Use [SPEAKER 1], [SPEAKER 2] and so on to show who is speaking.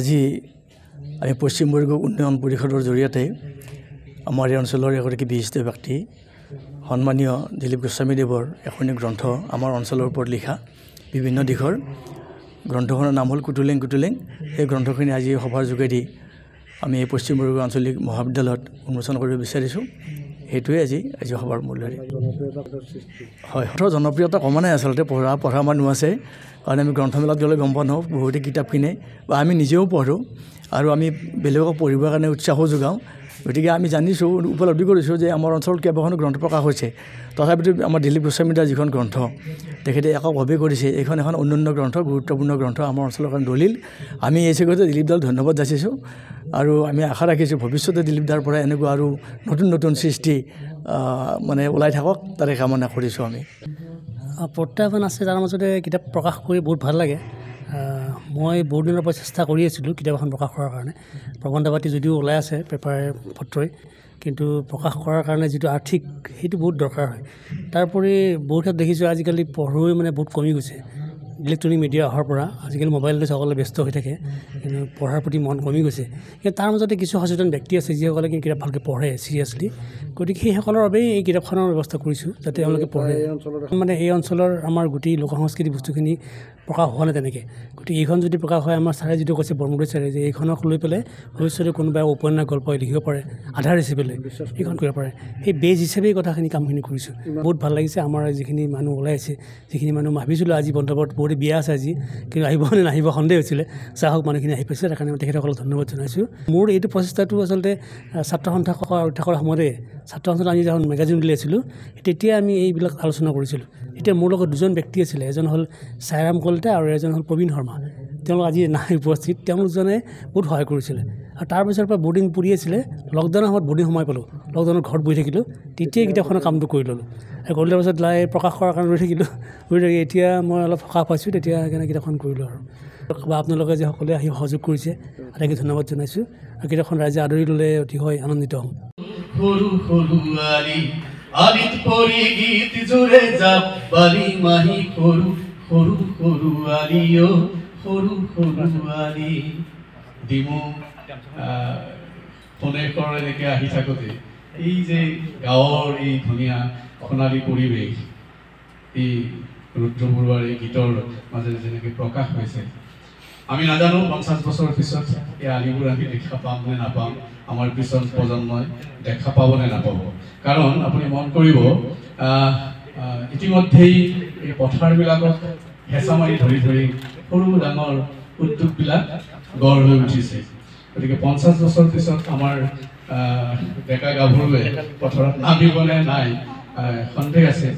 [SPEAKER 1] আজি আমি পশ্চিমবংগ উন্নয়ন পৰিষদৰ জৰিয়তে আমাৰ এই অঞ্চলৰ এগৰাকী বিশিষ্ট ব্যক্তি সন্মানীয় দিলীপ গোস্বামীদেৱৰ এখনি গ্ৰন্থ আমাৰ অঞ্চলৰ ওপৰত লিখা বিভিন্ন দিশৰ গ্ৰন্থখনৰ নাম হ'ল কুটুলেং কুটুলেং। এই গ্ৰন্থখিনি আজি সভাৰ যোগেদি আমি এই পশ্চিমবংগ আঞ্চলিক মহাবিদ্যালয়ত উন্মোচন কৰিব বিচাৰিছোঁ। সেইটোৱে আজি সভাৰ মূল হয়। জনপ্ৰিয়তা কমা নাই আচলতে, পঢ়া মানুহ আছে, কাৰণ আমি গ্ৰন্থমেলাত গ'লে গম পোৱা নহওক বহুতে কিতাপ কিনে বা আমি নিজেও পঢ়োঁ আৰু আমি বেলেগক পঢ়িবৰ কাৰণে উৎসাহো যোগাওঁ। গতিকে আমি জানিছোঁ, উপলব্ধি কৰিছোঁ যে আমাৰ অঞ্চলত কেইবাখনো গ্ৰন্থ প্ৰকাশ হৈছে। তথাপিতো আমাৰ দিলীপ গোস্বামীদাৰ যিখন গ্ৰন্থ তেখেতে এককভাৱে কৰিছে, এইখন এখন অনন্য গ্ৰন্থ, গুৰুত্বপূৰ্ণ গ্ৰন্থ, আমাৰ অঞ্চলৰ কাৰণে দলিল। আমি এই চেগতে দিলীপদাল ধন্যবাদ যাচিছোঁ আৰু আমি আশা ৰাখিছোঁ ভৱিষ্যতে দিলীপদাৰ পৰা এনেকুৱা আৰু নতুন নতুন সৃষ্টি মানে ওলাই থাকক, তাৰে কামনা কৰিছোঁ। আমি
[SPEAKER 2] প্ৰত্যাহ্বান আছে, তাৰ মাজতে কিতাপ প্ৰকাশ কৰি বহুত ভাল লাগে। মই বহুত দিনৰ পৰা চেষ্টা কৰি আছিলোঁ কিতাপ এখন প্ৰকাশ কৰাৰ কাৰণে। প্ৰবন্ধ পাতি যদিও ওলাই আছে পেপাৰে পত্ৰই, কিন্তু প্ৰকাশ কৰাৰ কাৰণে যিটো আৰ্থিক সেইটো বহুত দৰকাৰ হয়। তাৰোপৰি বহুত ক্ষেত্ৰত দেখিছোঁ আজিকালি পঢ়ুৱৈ মানে বহুত কমি গৈছে। ইলেক্ট্ৰনিক মিডিয়া অহাৰ পৰা আজিকালি মোবাইলতে সকলোৱে ব্যস্ত হৈ থাকে, কিন্তু পঢ়াৰ প্ৰতি মন কমি গৈছে। কিন্তু তাৰ মাজতে কিছু সচেতন ব্যক্তি আছে যিসকলে কিন্তু কিতাপ ভালকৈ পঢ়ে চিৰিয়াছলি। গতিকে সেইসকলৰ বাবেই এই কিতাপখনৰ ব্যৱস্থা কৰিছোঁ, যাতে তেওঁলোকে পঢ়ে। মানে এই অঞ্চলৰ আমাৰ গোটেই লোক সংস্কৃতি বস্তুখিনি প্ৰকাশ হোৱা নাই তেনেকৈ। গতিকে এইখন যদি প্ৰকাশ হয়, আমাৰ ছাৰে যিটো কৈছে বৰমুদৈ ছাৰে, যে এইখনক লৈ পেলাই ভৱিষ্যতে কোনোবাই উপন্যাস গল্প লিখিব পাৰে, আধাৰ হিচাপে লৈ এইখন কৰিব পাৰে, সেই বেজ হিচাপেই কামখিনি কৰিছোঁ। বহুত ভাল লাগিছে। আমাৰ যিখিনি মানুহ ওলাই আছে, যিখিনি মানুহ ভাবিছিলোঁ আজি বন্ধৱত বহুতে বিয়া আছে আজি, কিন্তু আহিব নে নাহিব সন্দেহ হৈছিলে, চাহক মানুহখিনি আহি পাইছে, তাৰ কাৰণে মই তেখেতসকলক ধন্যবাদ জনাইছোঁ। মোৰ এইটো প্ৰচেষ্টাটো আচলতে ছাত্ৰ সন্থা থাকাৰ সময়তে ছাত্ৰ সন্থাত আমি যখন মেগাজিন উলিয়াইছিলোঁ তেতিয়া আমি এইবিলাক আলোচনা কৰিছিলোঁ। এতিয়া মোৰ লগত দুজন ব্যক্তি আছিলে, এজন হ'ল চাইৰাম কলিতা আৰু এজন হ'ল প্ৰবীণ শৰ্মা। তেওঁলোক আজি নাই উপস্থিত। তেওঁলোকজনে বহুত সহায় কৰিছিলে। আৰু তাৰপিছৰ পৰা বৰ্ডিং পৰি আছিলে, লকডাউনৰ সময়ত বৰ্ডিং সময় পালোঁ, লকডাউনত ঘৰত বহি থাকিলোঁ, তেতিয়াই কিতাপখনৰ কামটো কৰি ল'লোঁ। কৰি লোৱাৰ পাছত প্ৰকাশ কৰাৰ কাৰণে ৰৈ থাকিলোঁ। এতিয়া মই অলপ সকাহ পাইছোঁ, তেতিয়া সেইকাৰণে কিতাপখন কৰিলোঁ। আৰু বা আপোনালোকে যে সকলোৱে আহি সহযোগ কৰিছে তাকে ধন্যবাদ জনাইছোঁ। আৰু কিতাপখন ৰাইজে আদৰি ল'লে অতিশয় আনন্দিত হ'ম।
[SPEAKER 3] আলিত পৰি গীত জোৰে যাব বালি মাহি সৰু সৰু সৰু আলিও সৰু সৰু আলি ডিমু ফোনেকৰ এনেকৈ আহি থাকোঁতে এই যে গাঁৱৰ এই ধুনীয়া সোণালী পৰিৱেশ, এই ৰুদ্ৰ বৰুৱাৰ এই গীতৰ মাজেৰে যেনেকৈ প্ৰকাশ হৈছে, আমি নাজানো 50 বছৰৰ পিছত এই আলিবোৰ আমি দেখা পাম নে নাপাম, আমাৰ পিছত প্ৰজন্মই দেখা পাব নে নাপাব। কাৰণ আপুনি মন কৰিব, ইতিমধ্যেই এই পথাৰবিলাকত হেঁচা মাৰি ধৰি ধৰি সৰু ডাঙৰ উদ্যোগবিলাক গঢ় হৈ উঠিছে। গতিকে 50 বছৰ পিছত আমাৰ ডেকা গাভৰুৱে পথাৰত নামিবনে নাই সন্দেহ আছে।